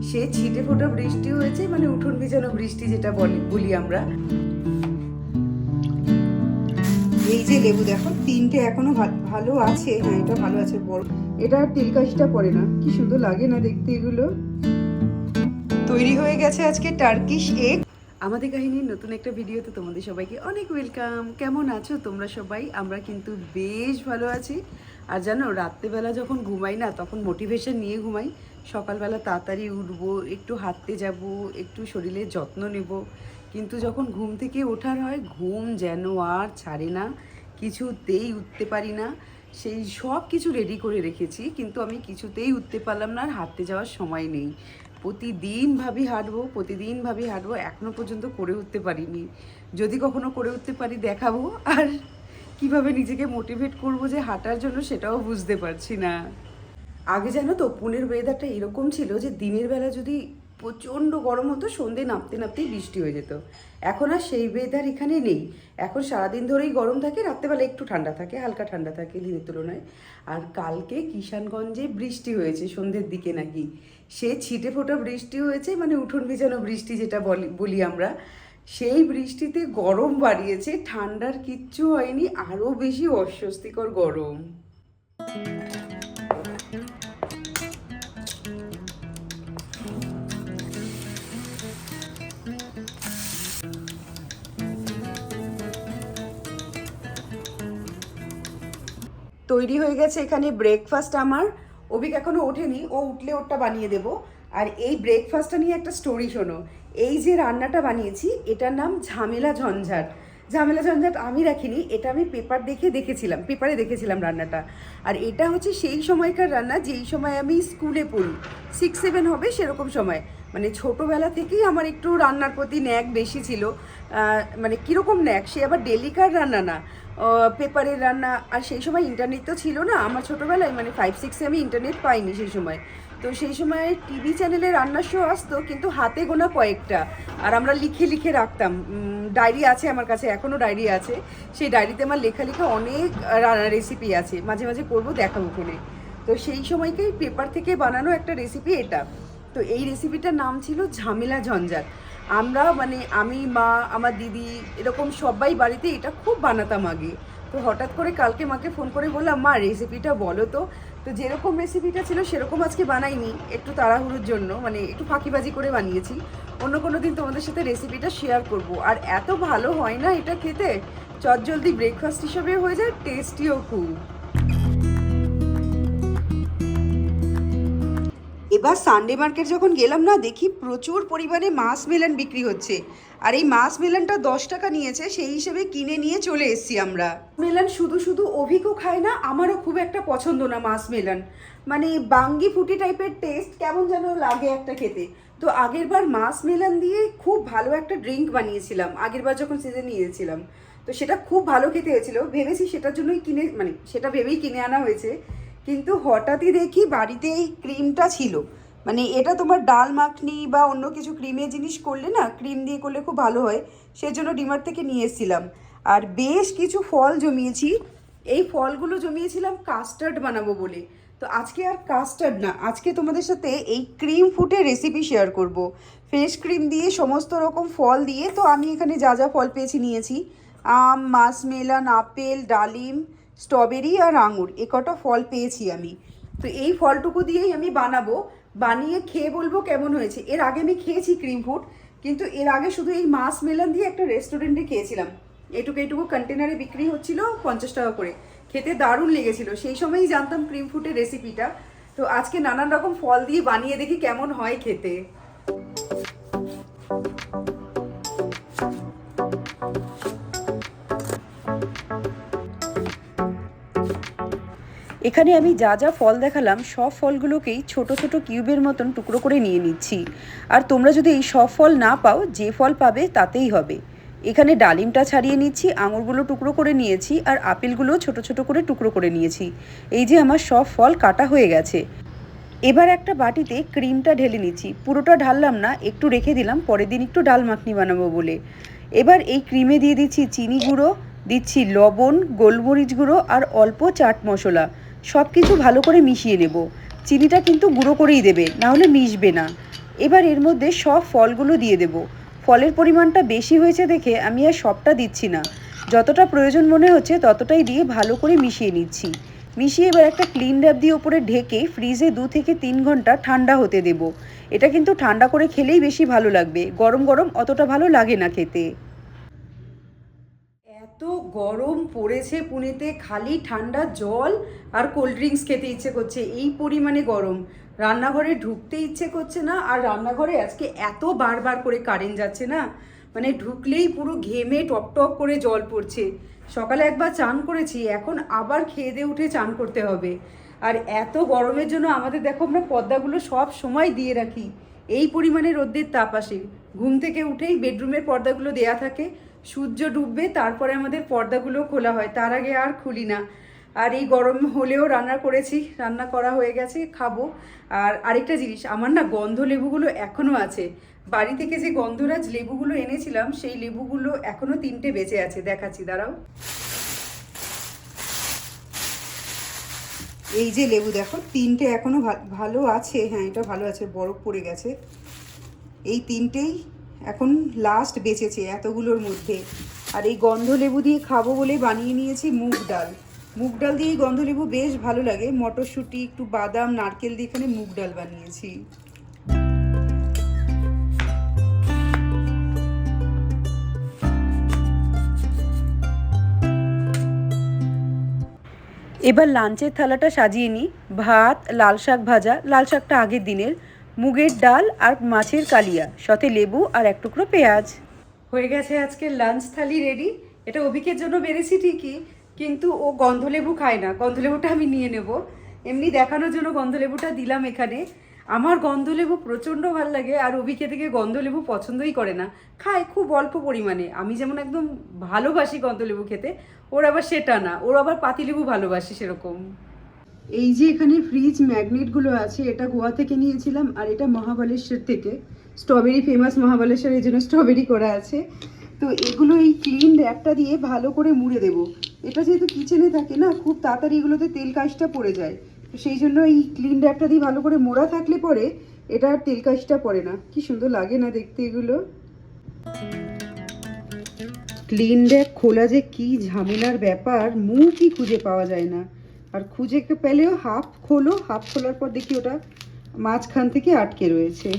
সে ছিটে ফোটা বৃষ্টি হয়েছে, মানে উঠোন ভেজানো বৃষ্টি যেটা বলি আমরা। এই যে লেবু দেখো, তিনটে এখনো ভালো আছে। হ্যাঁ, এটা ভালো আছে, বড়। এটা তেলকাশিটা পড়ে না, কি সুন্দর লাগে না দেখতে এগুলো। তৈরি হয়ে গেছে আজকে টার্কিশ এগ। আমাদের কাহিনীর নতুন একটা ভিডিওতে তোমাদের সবাইকে অনেক ওয়েলকাম। কেমন আছো তোমরা সবাই? আমরা কিন্তু বেশ ভালো আছি। আর জানো, রাত্রেবেলা যখন ঘুমাই না, তখন মোটিভেশন নিয়ে ঘুমাই। সকালবেলা তাড়াতাড়ি উঠবো, একটু হাঁটতে যাব, একটু শরীরের যত্ন নেব। কিন্তু যখন ঘুম থেকে ওঠার হয়, ঘুম যেন আর ছাড়ে না, কিছুতেই উঠতে পারি না। সেই সব কিছু রেডি করে রেখেছি, কিন্তু আমি কিছুতেই উঠতে পারলাম না, আর হাঁটতে যাওয়ার সময় নেই। প্রতিদিন ভাবি হাঁটবো, এখনো পর্যন্ত করে উঠতে পারিনি। যদি কখনো করে উঠতে পারি দেখাবো। আর কিভাবে নিজেকে মোটিভেট করব যে হাঁটার জন্য, সেটাও বুঝতে পারছি না। আগে জানো তো, পুনের ওয়েদারটা এরকম ছিল যে দিনের বেলা যদি প্রচণ্ড গরম হতো, সন্ধে নামতে নামতেই বৃষ্টি হয়ে যেত। এখন আর সেই ওয়েদার এখানে নেই। এখন সারাদিন ধরেই গরম থাকে, রাত্রেবেলা একটু ঠান্ডা থাকে, হালকা ঠান্ডা থাকে দিনের তুলনায়। আর কালকে কিষানগঞ্জে বৃষ্টি হয়েছে সন্ধ্যের দিকে নাকি। সে ছিটে ফোটা বৃষ্টি হয়েছে, মানে উঠোন ভেজানো বৃষ্টি যেটা বলি আমরা। সেই বৃষ্টিতে গরম বাড়িয়েছে, ঠান্ডার কিচ্ছু হয়নি, আরও বেশি অস্বস্তিকর গরম। তৈরি হয়ে গেছে এখানে ব্রেকফাস্ট আমার। অভিক এখনো ওঠেনি, ও উঠলে ওরটা বানিয়ে দেব। আর এই ব্রেকফাস্টটা নিয়ে একটা স্টোরি শোনো। এই যে রান্নাটা বানিয়েছি, এটার নাম ঝামেলা ঝঞ্ঝাট। ঝামেলা ঝঞ্ঝাট আমি রাখিনি, এটা আমি পেপারে দেখেছিলাম রান্নাটা। আর এটা হচ্ছে সেই সময়কার রান্না, যেই সময় আমি স্কুলে পড়ি, 6-7 হবে সেরকম সময়। মানে ছোটোবেলা থেকেই আমার একটু রান্নার প্রতি ন্যাক বেশি ছিল। মানে কীরকম ন্যাক, সে আবার ডেলিকার রান্না না, পেপারের রান্না। আর সেই সময় ইন্টারনেট তো ছিল না আমার ছোটোবেলায়, মানে 5-6-এ আমি ইন্টারনেট পাইনি সেই সময়। তো সেই সময় টিভি চ্যানেলে রান্নার শো আসতো, কিন্তু হাতে গোনা কয়েকটা। আর আমরা লিখে লিখে রাখতাম। ডায়েরি আছে আমার কাছে, এখনও ডায়েরি আছে। সেই ডায়েরিতে আমার লেখা লেখা অনেক রেসিপি আছে, মাঝে মাঝে করবো, দেখাবো ফোনে। তো সেই সময়কেই পেপার থেকে বানানো একটা রেসিপি এটা। তো এই রেসিপিটার নাম ছিল ঝামেলা ঝঞ্ঝাট। আমরা মানে আমি, মা, আমার দিদি, এরকম সবাই বাড়িতে এটা খুব বানাতাম আগে। তো হঠাৎ করে কালকে মাকে ফোন করে বললাম, মা রেসিপিটা বলো তো। তো যেরকম রেসিপিটা ছিল সেরকম আজকে বানাইনি, একটু তাড়াহুড়োর জন্য, মানে একটু ফাঁকিবাজি করে বানিয়েছি। অন্য কোনো দিন তোমাদের সাথে রেসিপিটা শেয়ার করব। আর এত ভালো হয় না এটা খেতে, চটজলদি ব্রেকফাস্ট হিসাবে হয়ে যায়, টেস্টিও খুব। এবার সানডে মার্কেট যখন গেলাম না, দেখি প্রচুর পরিমাণে মাছ মেলান বিক্রি হচ্ছে। আর এই মাছ মেলানটা 10 টাকা নিয়েছে, সেই হিসেবে কিনে নিয়ে চলে এসেছি আমরা। মেলান শুধু শুধু অভিকও খায় না, আমারও খুব একটা পছন্দ না মাছ মেলান। মানে বাঙ্গি ফুটি টাইপের টেস্ট, কেমন যেন লাগে একটা খেতে। তো আগের বার মাছ মেলান দিয়ে খুব ভালো একটা ড্রিঙ্ক বানিয়েছিলাম, আগের বার যখন সিজে নিয়েছিলাম। তো সেটা খুব ভালো খেতে হয়েছিল, ভেবেছি সেটার জন্যই মানে সেটা ভেবেই কিনে আনা হয়েছে। কিন্তু হঠাৎই দেখি বাড়িতে এই ক্রিমটা ছিল। মানে এটা তোমার ডাল মাখনি বা অন্য কিছু ক্রিমের জিনিস করলে না, ক্রিম দিয়ে করলে খুব ভালো হয়। সেজন্য ডিমার্ট থেকে নিয়ে এসেছিলাম। আর বেশ কিছু ফল জমিয়েছি। এই ফলগুলো জমিয়েছিলাম কাস্টার্ড বানাবো বলে। তো আজকে আর কাস্টার্ড না, আজকে তোমাদের সাথে এই ক্রিম ফুটের রেসিপি শেয়ার করব। ফ্রেশ ক্রিম দিয়ে, সমস্ত রকম ফল দিয়ে। তো আমি এখানে যা যা ফল পেয়েছি নিয়েছি। আম, মাসমেলান, আপেল, ডালিম, স্ট্রবেরি আর আঙুর, এ কটা ফল পেয়েছি আমি। তো এই ফলটুকু দিয়েই আমি বানাবো, বানিয়ে খেয়ে বলবো কেমন হয়েছে। এর আগে আমি খেয়েছি ক্রিম ফুড, কিন্তু এর আগে শুধু এই মাছ মেলান দিয়ে একটা রেস্টুরেন্টে খেয়েছিলাম। এইটুকু কন্টেনারে বিক্রি হচ্ছিল 50 টাকা করে। খেতে দারুণ লেগেছিল, সেই সময়ই জানতাম ক্রিম ফুডের রেসিপিটা। তো আজকে নানান রকম ফল দিয়ে বানিয়ে দেখি কেমন হয় খেতে। এখানে আমি যা যা ফল দেখালাম, সব ফলগুলোকেই ছোট ছোট কিউবের মতন টুকরো করে নিয়ে নিচ্ছি। আর তোমরা যদি এই সব ফল না পাও, যে ফল পাবে তাতেই হবে। এখানে ডালিমটা ছাড়িয়ে নিচ্ছি, আঙুরগুলো টুকরো করে নিয়েছি, আর আপেলগুলো ছোট ছোট করে টুকরো করে নিয়েছি। এই যে আমার সব ফল কাটা হয়ে গেছে। এবার একটা বাটিতে ক্রিমটা ঢেলে নিচ্ছি। পুরোটা ঢাললাম না, একটু রেখে দিলাম, পরের দিন একটু ডাল মাখনি বানাবো বলে। এবার এই ক্রিমে দিয়ে দিচ্ছি চিনি গুঁড়ো, দিচ্ছি লবণ, গোলমরিচ গুঁড়ো আর অল্প চাট মশলা। সব কিছু ভালো করে মিশিয়ে নেব। চিনিটা কিন্তু গুঁড়ো করেই দেবে, নাহলে মিশবে না। এবার এর মধ্যে সব ফলগুলো দিয়ে দেব। ফলের পরিমাণটা বেশি হয়েছে দেখে আমি আর সবটা দিচ্ছি না, যতটা প্রয়োজন মনে হচ্ছে ততটাই দিয়ে ভালো করে মিশিয়ে নিচ্ছি। মিশিয়ে এবার একটা ক্লিন র্যাপ দিয়ে ওপরে ঢেকে ফ্রিজে 2 থেকে 3 ঘন্টা ঠান্ডা হতে দেব। এটা কিন্তু ঠান্ডা করে খেলেই বেশি ভালো লাগবে, গরম গরম অতটা ভালো লাগে না খেতে। এত গরম পড়েছে পুনেতে, খালি ঠান্ডা জল আর কোল্ড ড্রিঙ্কস খেতে ইচ্ছে করছে, এই পরিমাণে গরম। রান্নাঘরে ঢুকতে ইচ্ছে করছে না, আর রান্নাঘরে আজকে এত বারবার করে কারেন্ট যাচ্ছে না, মানে ঢুকলেই পুরো ঘেমে টপ টপ করে জল পড়ছে। সকালে একবার চান করেছি, এখন আবার খেয়ে দিয়ে উঠে চান করতে হবে। আর এত গরমের জন্য আমাদের দেখো আমরা পর্দাগুলো সব সময় দিয়ে রাখি, এই পরিমাণে রোদ্রের তাপ আসে। ঘুম থেকে উঠেই বেডরুমের পর্দাগুলো দেয়া থাকে, সূর্য ডুববে তারপরে আমাদের পর্দাগুলো খোলা হয়, তার আগে আর খুলি না। আর এই গরম হলেও রান্না করেছি, রান্না করা হয়ে গেছে, খাবো। আর আরেকটা জিনিস, আমার না গন্ধ লেবুগুলো এখনও আছে। বাড়ি থেকে যে গন্ধরাজ লেবুগুলো এনেছিলাম সেই লেবুগুলো এখনও 3টে বেঁচে আছে, দেখাচ্ছি দাঁড়াও। এই যে লেবু দেখো, 3টে এখনও ভালো আছে। হ্যাঁ, এটা ভালো আছে, বরফ পড়ে গেছে। এই 3টেই এখন লাস্ট বেঁচেছে এতগুলোর মধ্যে। আর এই গন্ধ লেবু দিয়ে খাবো বলে বানিয়ে নিয়েছি মুগ ডাল। মুগ ডাল দিয়ে গন্ধ লেবু বেশ ভালো লাগে, মটরশুঁটি, একটু বাদাম, নারকেল দিয়ে এখানে মুগ ডাল বানিয়েছি। এবার লাঞ্চের থালাটা সাজিয়ে নিই। ভাত, লাল শাক ভাজা, লাল শাকটা আগের দিনের, মুগের ডাল আর মাছের কালিয়া, সাথে লেবু আর এক টুকরো পেঁয়াজ। হয়ে গেছে আজকের লাঞ্চ থালি রেডি। এটা অভিকের জন্য বেড়েছি ঠিকই, কিন্তু ও গন্ধলেবু খায় না, গন্ধলেবুটা আমি নিয়ে নেব। এমনি দেখানোর জন্য গন্ধলেবুটা দিলাম এখানে। আমার গন্ধলেবু প্রচণ্ড ভালো লাগে, আর অভিকে থেকে গন্ধলেবু পছন্দই করে না, খায় খুব অল্প পরিমাণে। আমি যেমন একদম ভালোবাসি গন্ধলেবু খেতে, ওর আবার সেটা না, ওর আবার পাতিলেবু ভালোবাসি সেরকম। এই যে এখানে ফ্রিজ ম্যাগনেটগুলো আছে, এটা গোয়া থেকে নিয়েছিলাম, আর এটা মহাবালেশ্বর থেকে। স্ট্রবেরি ফেমাস মহাবালেশ্বর, এই জন্য স্ট্রবেরি করা আছে। তো এগুলো এই ক্লিন র্যাপটা দিয়ে ভালো করে মুড়ে দেব। এটা যেহেতু কিচেনে থাকে না, খুব তাড়াতাড়ি এগুলোতে তেল কাজটা পড়ে যায়, তো সেই জন্য এই ক্লিন র্যাপটা দিয়ে ভালো করে মোড়া থাকলে পরে এটা আর তেল কাজটা পড়ে না। কি সুন্দর লাগে না দেখতে এগুলো। ক্লিন র্যাপ খোলা যে কি ঝামেলার ব্যাপার, মুখই খুঁজে পাওয়া যায় না। আর খুঁজে পেলেও হাফ খোলো, হাফ খোলার পর দেখি ওটা মাঝখান থেকে আটকে রয়েছে।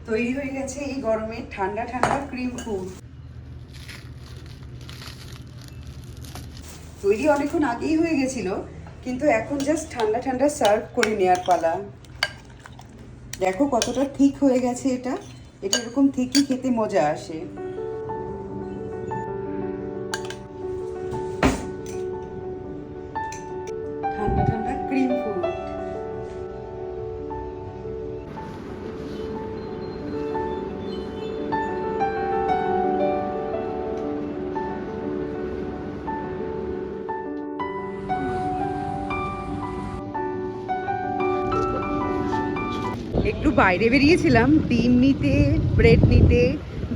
তৈরি হয়ে গেছে এই গরমে ঠান্ডা ঠান্ডা ক্রিম ফুড। তৈরি অনেকক্ষণ আগেই হয়ে গেছিল, কিন্তু এখন জাস্ট ঠান্ডা ঠান্ডা সার্ভ করে নেওয়ার পালা। দেখো কতটা ঠিক হয়ে গেছে এটা, এটা এরকম ঠিকই খেতে মজা আসে। ঠান্ডা ঠান্ডা ক্রিম ফুড। একটু বাইরে বেরিয়েছিলাম ডিম নিতে, ব্রেড নিতে,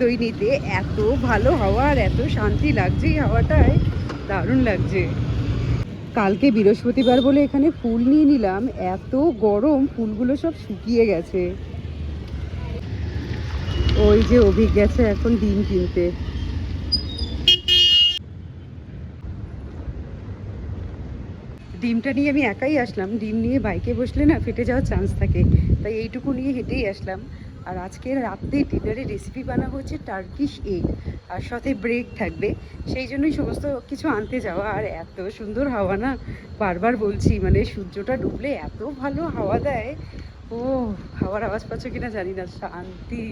দই নিতে। এত ভালো হাওয়া আর এত শান্তি লাগছে এই হাওয়াটায়, দারুণ লাগছে। কালকে বৃহস্পতিবার বলে এখানে ফুল নিয়ে নিলাম, এত গরম ফুলগুলো সব শুকিয়ে গেছে। ওই যে অভিক গেছে এখন ডিম কিনতে। ডিমটা নিয়ে আমি একাই আসলাম, ডিম নিয়ে বাইকে বসলে না ফেটে যাওয়ার চান্স থাকে, তাই এইটুকু নিয়ে হেঁটেই আসলাম। আর আজকে রাত্রে ডিনারে রেসিপি বানাবো হচ্ছে টার্কিশ এগ, আর সাথে ব্রেড থাকবে, সেই জন্যই সমস্ত কিছু আনতে যাওয়া। আর এত সুন্দর হাওয়া না, বারবার বলছি, মানে সূর্যটা ডুবলে এত ভালো হাওয়া দেয়। ও, হাওয়ার আওয়াজ পাচ্ছ কিনা জানি না, শান্তি।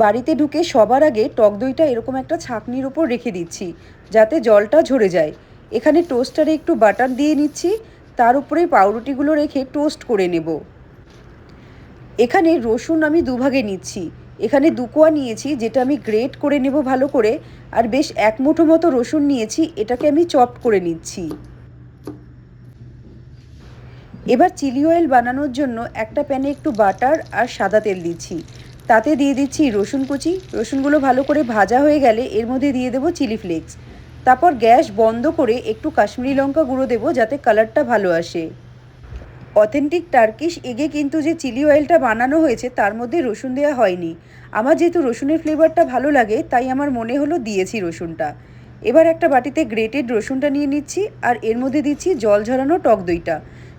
বাড়িতে ঢুকে সবার আগে টক দইটা এরকম একটা ছাঁকনির উপর রেখে দিচ্ছি, যাতে জলটা ঝরে যায়। এখানে টোস্টারে একটু বাটার দিয়ে নিচ্ছি, তার উপরে পাউরুটিগুলো রেখে টোস্ট করে নেব। এখানে রসুন আমি দুভাগে নিচ্ছি, এখানে 2 কোয়া নিয়েছি, যেটা আমি গ্রেট করে নেব ভালো করে, আর বেশ 1 মুঠো মতো রসুন নিয়েছি, এটাকে আমি চপড করে নিচ্ছি। এবার চিলি অয়েল বানানোর জন্য একটা প্যানে একটু বাটার আর সাদা তেল দিচ্ছি, তাতে দিয়ে দিচ্ছি রসুন কুচি। রসুনগুলো ভালো করে ভাজা হয়ে গেলে এর মধ্যে দিয়ে দেবো চিলি ফ্লেক্স। তারপর গ্যাস বন্ধ করে একটু কাশ্মীরি লঙ্কা গুঁড়ো দেবো, যাতে কালারটা ভালো আসে। অথেন্টিক টার্কিশ এগে কিন্তু যে চিলি অয়েলটা বানানো হয়েছে তার মধ্যে রসুন দেওয়া হয়নি। আমার যেহেতু রসুনের ফ্লেভারটা ভালো লাগে, তাই আমার মনে হলো দিয়েছি রসুনটা। এবার একটা বাটিতে গ্রেটেড রসুনটা নিয়ে নিচ্ছি, আর এর মধ্যে দিচ্ছি জল ঝরানো টক দইটা।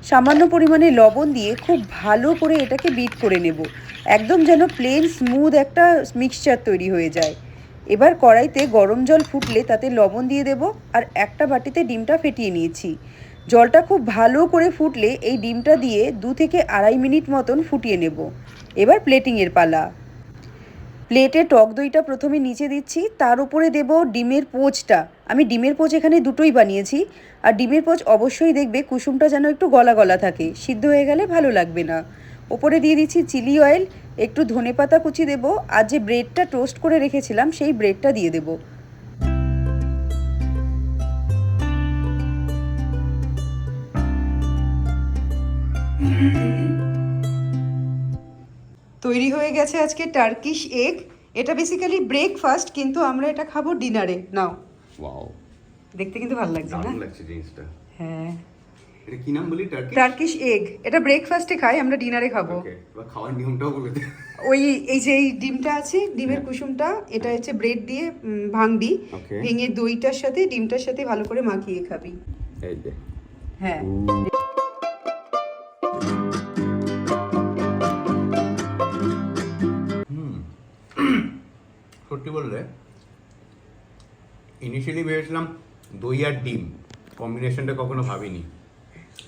সামান্য পরিমাণে লবণ দিয়ে খুব ভালো করে এটাকে বিট করে নেব, একদম যেন প্লেন স্মুথ একটা মিক্সচার তৈরি হয়ে যায়। এবার কড়াইতে গরম জল ফুটলে তাতে লবণ দিয়ে দেব, আর একটা বাটিতে ডিমটা ফেটিয়ে নিয়েছি। জলটা খুব ভালো করে ফুটলে এই ডিমটা দিয়ে 2 থেকে 2.5 মিনিট মতন ফুটিয়ে নেব। এবার প্লেটিংয়ের পালা। প্লেটে টক দইটা প্রথমে নিচে দিচ্ছি, তার উপরে দেব ডিমের পোচটা। আমি ডিমের পোচ এখানে দুটোই বানিয়েছি, আর ডিমের পোচ অবশ্যই দেখবে কুসুমটা যেন একটু গলা গলা থাকে, সিদ্ধ হয়ে গেলে ভালো লাগবে না। ওপরে দিয়ে দিচ্ছি চিলি অয়েল, একটু ধনেপাতা কুচি দেব, আর যে ব্রেডটা টোস্ট করে রেখেছিলাম সেই ব্রেডটা দিয়ে দেব। তৈরি হয়ে গেছে আজকে টার্কিশ এগ। এটা বেসিক্যালি ব্রেকফাস্ট, কিন্তু আমরা এটা খাবো ডিনারে। নাও, ওয়াও, দেখতে কিন্তু ভালো লাগছে না? দারুণ লাগছে জিনিসটা। হ্যাঁ, এটা কি নাম বলি? Turkish egg. এটা ব্রেকফাস্টে খাই, আমরা ডিনারে খাবো। ওকে, এবার খাওয়ার নিয়মটাও বলে দে। ওই এই যে এই ডিমটা আছে, ডিমের কুসুমটা, এটা হচ্ছে ব্রেড দিয়ে ভাঙবি, ভেঙে দইটার সাথে ডিমটার সাথে ভালো করে মাখিয়ে খাবি। এই যে, হ্যাঁ, সত্যি বললে ইনিশিয়ালি ভেবেছিলাম দই আর ডিম কম্বিনেশনটা কখনো ভাবিনি,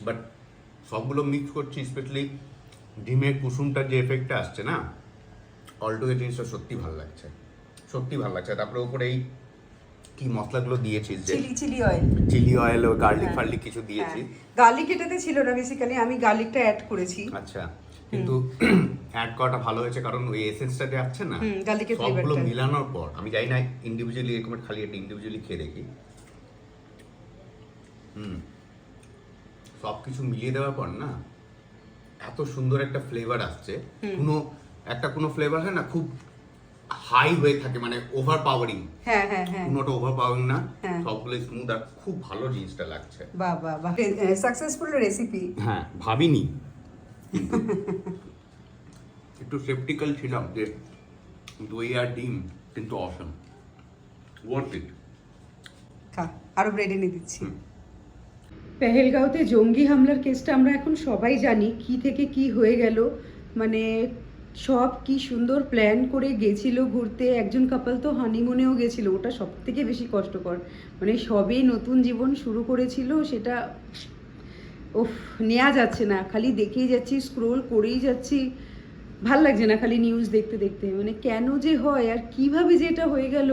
বাট সবগুলো মিক্স করছি, স্পেশালি ডিমের কুসুমটার যে এফেক্টটা আসছে না, অলটুগে জিনিসটা সত্যি ভালো লাগছে, সত্যি ভালো লাগছে। তারপরে উপরে এই কি মশলাগুলো দিয়েছিস, যে চিলি অয়েল ও গার্লিক ফার্লিক কিছু দিয়েছিস। গার্লিক এটাতে ছিল না, বেসিক্যালি আমি গার্লিকটা অ্যাড করেছি। আচ্ছা, কিন্তু অ্যাড করাটা ভালো হয়েছে, কারণ ওই এসেন্সটা যে আছে না, গার্লিকের সবগুলো মিলানোর পর, আমি জানি না ইন্ডিভিজুয়ালি এরকম খালি একটা ইন্ডিভিজুয়ালি খেয়ে দেখি, সব কিছু মিলিয়ে দেওয়ার পর না এত সুন্দর একটা ফ্লেভার আসছে। কোনো ফ্লেভার হয় না খুব হাই হয়ে থাকে, মানে ওভার পাওয়ারিং। হ্যাঁ হ্যাঁ হ্যাঁ, কোনোটা ওভার পাওয়ারিং না, সবগুলো স্মুথ আর খুব ভালো জিনিসটা লাগছে। বাহ বাহ বাহ, সাকসেসফুল রেসিপি। হ্যাঁ, ভাবিনি, একটু স্কেপটিক্যাল ছিলাম যে দই আর ডিম, কিন্তু অসম, ওয়ার্থ ইট। খা, আরো ব্রেড এনে দিচ্ছি। পেহেলগাঁওতে জঙ্গি হামলার কেসটা আমরা এখন সবাই জানি, কি থেকে কি হয়ে গেল। মানে সব কি সুন্দর প্ল্যান করে গেছিল ঘুরতে, একজন কাপল তো হানিমুনেও গেছিল, ওটা সব থেকে বেশি কষ্টকর। মানে সবেই নতুন জীবন শুরু করেছিল, সেটা ওফ, নেওয়া যাচ্ছে না। খালি দেখেই যাচ্ছি, স্ক্রোল করেই যাচ্ছি, ভাল লাগছে না খালি নিউজ দেখতে দেখতে। মানে কেন যে হয় আর কিভাবে যে এটা হয়ে গেল।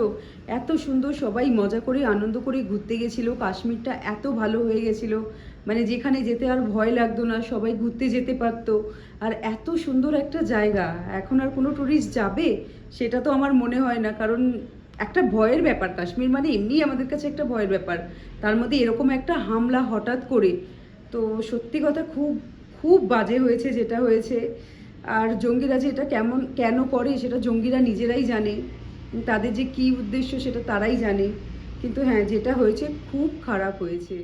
এত সুন্দর সবাই মজা করে আনন্দ করে ঘুরতে গেছিল, কাশ্মীরটা এত ভালো হয়ে গেছিল, মানে যেখানে যেতে আর ভয় লাগতো না, সবাই ঘুরতে যেতে পারতো। আর এত সুন্দর একটা জায়গা, এখন আর কোনো টুরিস্ট যাবে সেটা তো আমার মনে হয় না, কারণ একটা ভয়ের ব্যাপার। কাশ্মীর মানে এমনি আমাদের কাছে একটা ভয়ের ব্যাপার, তার মধ্যে এরকম একটা হামলা হঠাৎ করে, তো সত্যি কথা খুব খুব বাজে হয়েছে যেটা হয়েছে। আর জঙ্গিরা যে এটা কেন করে সেটা জঙ্গিরা নিজেরাই জানে, তাদের যে কী উদ্দেশ্য সেটা তারাই জানে। কিন্তু হ্যাঁ, যেটা হয়েছে খুব খারাপ হয়েছে।